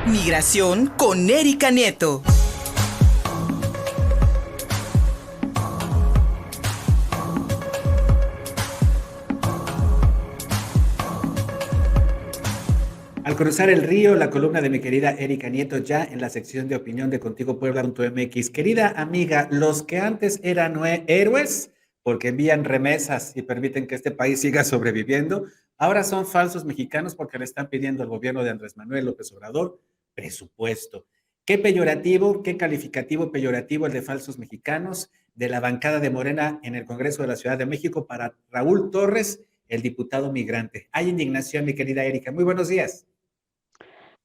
Migración con Erika Nieto. Al cruzar el río, la columna de mi querida Erika Nieto ya en la sección de opinión de Contigo Puebla.mx. Querida amiga, los que antes eran héroes porque envían remesas y permiten que este país siga sobreviviendo, ahora son falsos mexicanos porque le están pidiendo al gobierno de Andrés Manuel López Obrador presupuesto. Qué peyorativo, qué calificativo peyorativo el de falsos mexicanos de la bancada de Morena en el Congreso de la Ciudad de México para Raúl Torres, el diputado migrante. Hay indignación, mi querida Erika. Muy buenos días.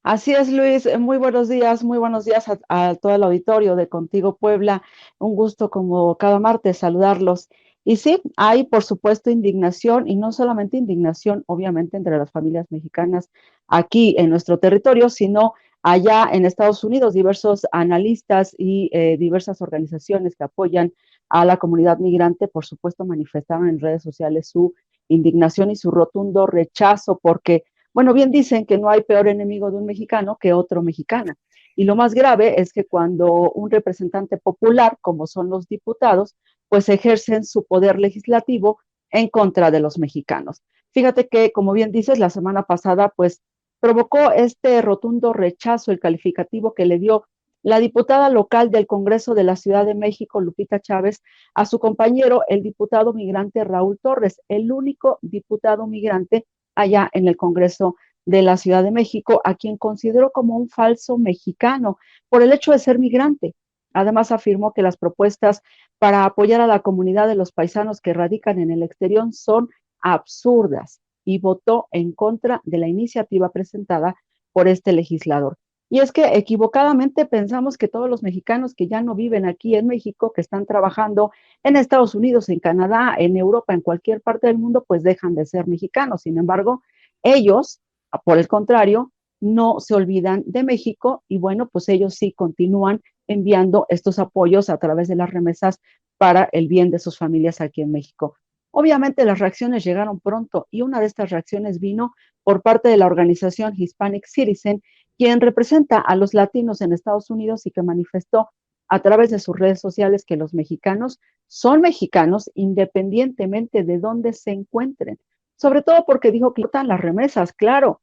Así es, Luis. Muy buenos días a todo el auditorio de Contigo Puebla. Un gusto como cada martes saludarlos. Y sí, hay por supuesto indignación y no solamente indignación, obviamente, entre las familias mexicanas aquí en nuestro territorio, sino allá en Estados Unidos, diversos analistas y diversas organizaciones que apoyan a la comunidad migrante, por supuesto, manifestaron en redes sociales su indignación y su rotundo rechazo porque bueno, bien dicen que no hay peor enemigo de un mexicano que otro mexicano. Y lo más grave es que cuando un representante popular, como son los diputados, pues ejercen su poder legislativo en contra de los mexicanos. Fíjate que, como bien dices, la semana pasada, pues provocó este rotundo rechazo, el calificativo que le dio la diputada local del Congreso de la Ciudad de México, Lupita Chávez, a su compañero, el diputado migrante Raúl Torres, el único diputado migrante allá en el Congreso de la Ciudad de México, a quien consideró como un falso mexicano por el hecho de ser migrante. Además, afirmó que las propuestas para apoyar a la comunidad de los paisanos que radican en el exterior son absurdas y votó en contra de la iniciativa presentada por este legislador. Y es que equivocadamente pensamos que todos los mexicanos que ya no viven aquí en México, que están trabajando en Estados Unidos, en Canadá, en Europa, en cualquier parte del mundo, pues dejan de ser mexicanos. Sin embargo, ellos, por el contrario, no se olvidan de México y bueno, pues ellos sí continúan enviando estos apoyos a través de las remesas para el bien de sus familias aquí en México. Obviamente las reacciones llegaron pronto y una de estas reacciones vino por parte de la organización Hispanic Citizen, quien representa a los latinos en Estados Unidos y que manifestó a través de sus redes sociales que los mexicanos son mexicanos independientemente de dónde se encuentren. Sobre todo porque dijo que importan las remesas, claro,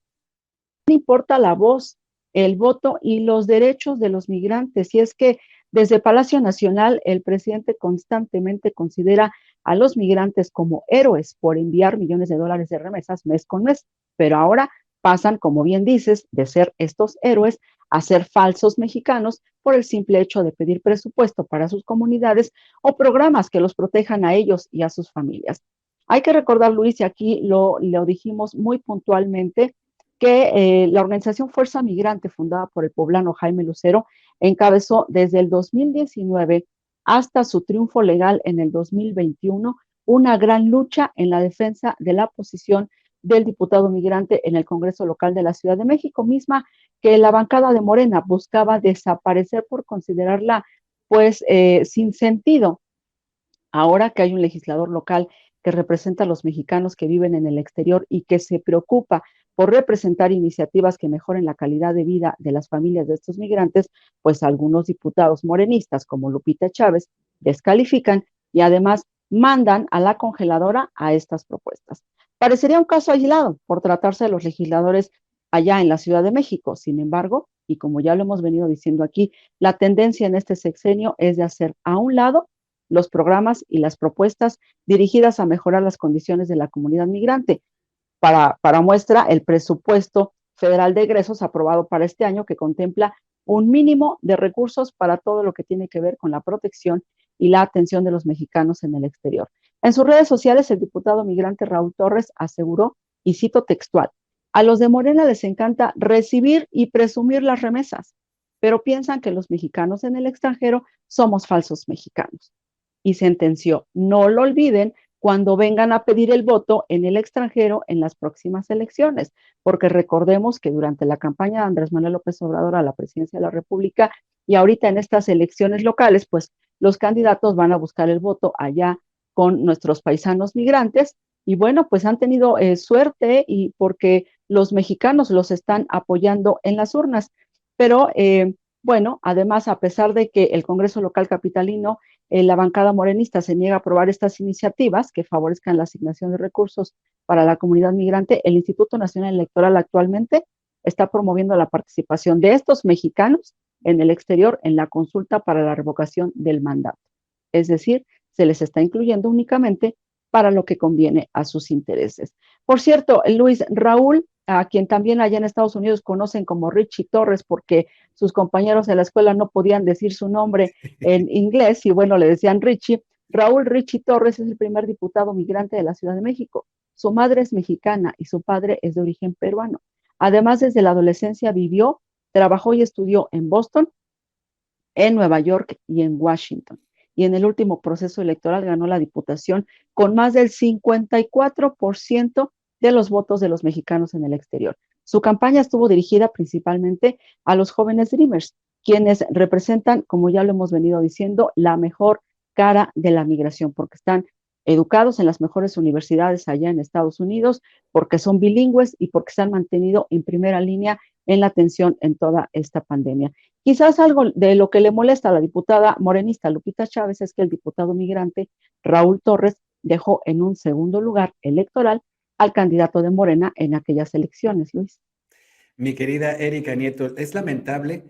no importa la voz, el voto y los derechos de los migrantes. Y es que desde Palacio Nacional el presidente constantemente considera a los migrantes como héroes por enviar millones de dólares de remesas mes con mes. Pero ahora pasan, como bien dices, de ser estos héroes a ser falsos mexicanos por el simple hecho de pedir presupuesto para sus comunidades o programas que los protejan a ellos y a sus familias. Hay que recordar, Luis, y aquí lo dijimos muy puntualmente, que la organización Fuerza Migrante, fundada por el poblano Jaime Lucero, encabezó desde el 2019 hasta su triunfo legal en el 2021 una gran lucha en la defensa de la posición del diputado migrante en el Congreso local de la Ciudad de México, misma que la bancada de Morena buscaba desaparecer por considerarla pues sin sentido. Ahora que hay un legislador local que representa a los mexicanos que viven en el exterior y que se preocupa por representar iniciativas que mejoren la calidad de vida de las familias de estos migrantes, pues algunos diputados morenistas como Lupita Chávez descalifican y además mandan a la congeladora a estas propuestas. Parecería un caso aislado por tratarse de los legisladores allá en la Ciudad de México. Sin embargo, y como ya lo hemos venido diciendo aquí, la tendencia en este sexenio es de hacer a un lado los programas y las propuestas dirigidas a mejorar las condiciones de la comunidad migrante. Para muestra, el presupuesto federal de egresos aprobado para este año que contempla un mínimo de recursos para todo lo que tiene que ver con la protección y la atención de los mexicanos en el exterior. En sus redes sociales, el diputado migrante Raúl Torres aseguró, y cito textual, a los de Morena les encanta recibir y presumir las remesas, pero piensan que los mexicanos en el extranjero somos falsos mexicanos. Y sentenció, no lo olviden cuando vengan a pedir el voto en el extranjero en las próximas elecciones, porque recordemos que durante la campaña de Andrés Manuel López Obrador a la presidencia de la República y ahorita en estas elecciones locales, pues los candidatos van a buscar el voto allá con nuestros paisanos migrantes y bueno, pues han tenido suerte y porque los mexicanos los están apoyando en las urnas. Pero bueno, además, a pesar de que el Congreso local capitalino, la bancada morenista se niega a aprobar estas iniciativas que favorezcan la asignación de recursos para la comunidad migrante, el Instituto Nacional Electoral actualmente está promoviendo la participación de estos mexicanos en el exterior en la consulta para la revocación del mandato. Es decir, se les está incluyendo únicamente para lo que conviene a sus intereses. Por cierto, Luis Raúl, a quien también allá en Estados Unidos conocen como Richie Torres, porque sus compañeros de la escuela no podían decir su nombre en inglés y bueno, le decían Richie. Raúl Richie Torres es el primer diputado migrante de la Ciudad de México. Su madre es mexicana y su padre es de origen peruano. Además, desde la adolescencia vivió, trabajó y estudió en Boston, en Nueva York y en Washington. Y en el último proceso electoral ganó la diputación con más del 54% de los votos de los mexicanos en el exterior. Su campaña estuvo dirigida principalmente a los jóvenes Dreamers, quienes representan, como ya lo hemos venido diciendo, la mejor cara de la migración, porque están educados en las mejores universidades allá en Estados Unidos, porque son bilingües y porque se han mantenido en primera línea en la atención en toda esta pandemia. Quizás algo de lo que le molesta a la diputada morenista Lupita Chávez es que el diputado migrante Raúl Torres dejó en un segundo lugar electoral al candidato de Morena en aquellas elecciones, Luis. Mi querida Erika Nieto, es lamentable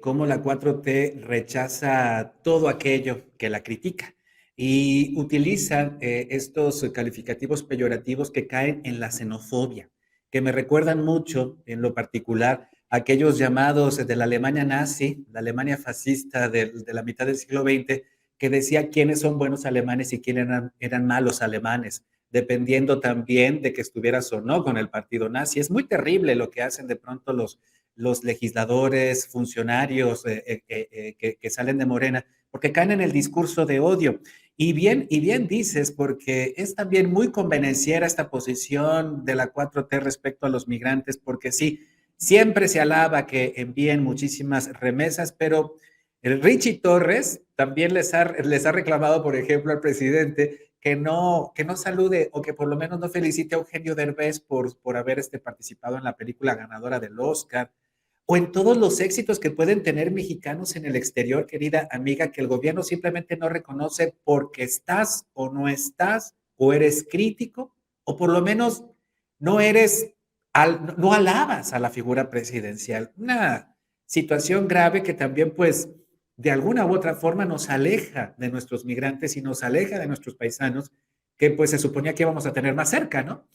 cómo la 4T rechaza todo aquello que la critica y utiliza estos calificativos peyorativos que caen en la xenofobia, que me recuerdan mucho, en lo particular, aquellos llamados de la Alemania nazi, la Alemania fascista de la mitad del siglo XX, que decía quiénes son buenos alemanes y quiénes eran malos alemanes, dependiendo también de que estuvieras o no con el partido nazi. Es muy terrible lo que hacen de pronto los legisladores, funcionarios que salen de Morena, porque caen en el discurso de odio. Y bien dices, porque es también muy convenenciera esta posición de la 4T respecto a los migrantes, porque sí, siempre se alaba que envíen muchísimas remesas, pero el Richie Torres también les ha reclamado, por ejemplo, al presidente que no salude o que por lo menos no felicite a Eugenio Derbez por haber participado en la película ganadora del Oscar o en todos los éxitos que pueden tener mexicanos en el exterior, querida amiga, que el gobierno simplemente no reconoce porque estás o no estás, o eres crítico, o por lo menos no eres, no alabas a la figura presidencial. Una situación grave que también, pues, de alguna u otra forma nos aleja de nuestros migrantes y nos aleja de nuestros paisanos, que pues se suponía que íbamos a tener más cerca, ¿no?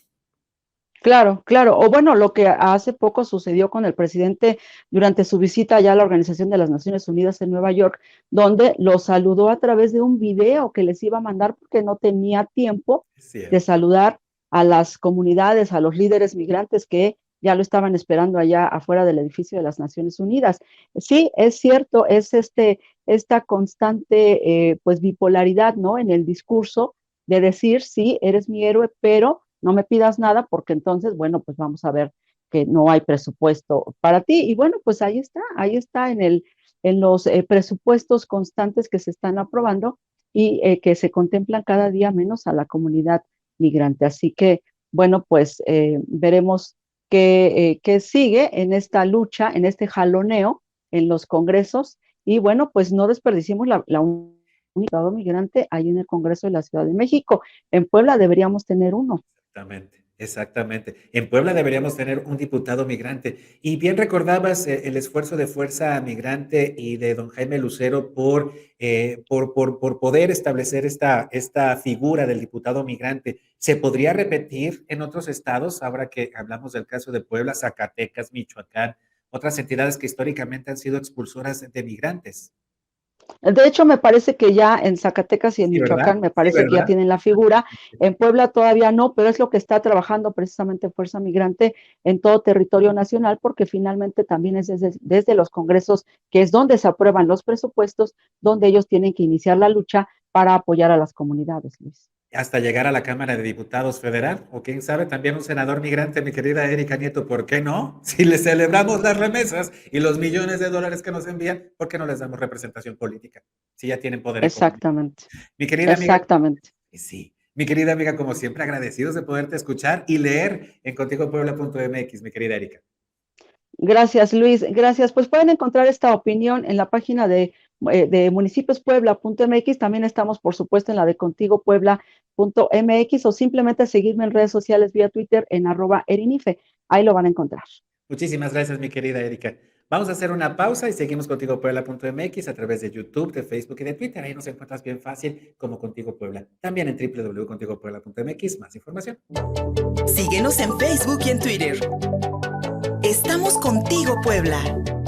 Claro, claro. O bueno, lo que hace poco sucedió con el presidente durante su visita allá a la Organización de las Naciones Unidas en Nueva York, donde lo saludó a través de un video que les iba a mandar porque no tenía tiempo Es de cierto. saludar a las comunidades, a los líderes migrantes que ya lo estaban esperando allá afuera del edificio de las Naciones Unidas. Sí, es cierto, es esta constante pues bipolaridad, ¿no? En el discurso de decir, sí, eres mi héroe, pero no me pidas nada porque entonces, bueno, pues vamos a ver que no hay presupuesto para ti. Y bueno, pues ahí está en los presupuestos constantes que se están aprobando y que se contemplan cada día menos a la comunidad migrante. Así que, bueno, pues veremos qué sigue en esta lucha, en este jaloneo en los congresos. Y bueno, pues no desperdiciemos la unidad migrante ahí en el Congreso de la Ciudad de México. En Puebla deberíamos tener uno. Exactamente, exactamente. En Puebla deberíamos tener un diputado migrante. Y bien recordabas el esfuerzo de Fuerza Migrante y de don Jaime Lucero por poder establecer esta figura del diputado migrante. ¿Se podría repetir en otros estados, ahora que hablamos del caso de Puebla, Zacatecas, Michoacán, otras entidades que históricamente han sido expulsoras de migrantes? De hecho, me parece que ya en Zacatecas y en Sí, ¿verdad? Michoacán me Sí, parece que ya ¿verdad? tienen la figura. En Puebla todavía no, pero es lo que está trabajando precisamente Fuerza Migrante en todo territorio nacional, porque finalmente también es desde los congresos, que es donde se aprueban los presupuestos, donde ellos tienen que iniciar la lucha para apoyar a las comunidades, Luis. Hasta llegar a la Cámara de Diputados Federal, o quién sabe, también un senador migrante, mi querida Erika Nieto, ¿por qué no? Si le celebramos las remesas y los millones de dólares que nos envían, ¿por qué no les damos representación política? Si ya tienen poder económico. Exactamente, Mi querida amiga, exactamente. sí, mi querida amiga, como siempre, agradecidos de poderte escuchar y leer en contigopuebla.mx, mi querida Erika. Gracias, Luis. Gracias. Pues pueden encontrar esta opinión en la página de municipiospuebla.mx. También estamos, por supuesto, en la de contigopuebla.mx o simplemente seguirme en redes sociales vía Twitter en @erinife. Ahí lo van a encontrar. Muchísimas gracias, mi querida Erika. Vamos a hacer una pausa y seguimos contigo Puebla.mx a través de YouTube, de Facebook y de Twitter. Ahí nos encuentras bien fácil como Contigo Puebla. También en www.contigopuebla.mx, más información. Síguenos en Facebook y en Twitter. Estamos contigo, Puebla.